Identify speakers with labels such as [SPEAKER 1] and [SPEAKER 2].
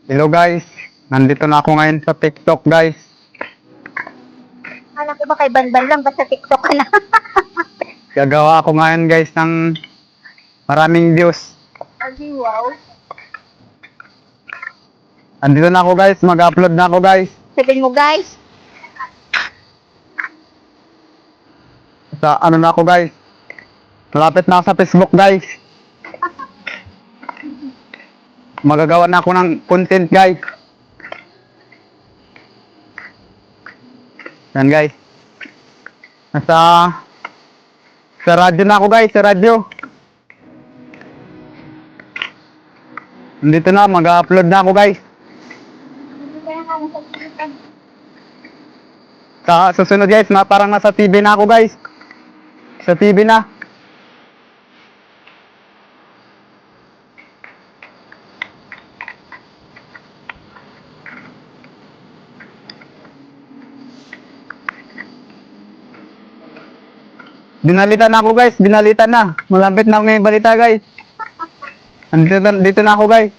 [SPEAKER 1] Hello guys, nandito na ako ngayon sa TikTok guys.
[SPEAKER 2] Alam ko ba kay Banban lang, basta TikTok ka na.
[SPEAKER 1] Gagawa ako ngayon guys ng maraming views.
[SPEAKER 2] Ay, wow.
[SPEAKER 1] Nandito na ako guys, mag-upload na ako guys.
[SPEAKER 2] Sabihin mo guys,
[SPEAKER 1] Sa ano na ako guys. Malapit na ako sa Facebook guys. Magagawa na ako ng content guys. Yan guys. Sa radyo na ako guys, sa radyo. Nandito na, mag-upload na ako guys. Sa susunod guys, parang nasa TV na ako guys. Sa TV na. Binalitan na ako guys, binalitan na. Malapit na ako ngayong balita guys. Dito na ako guys.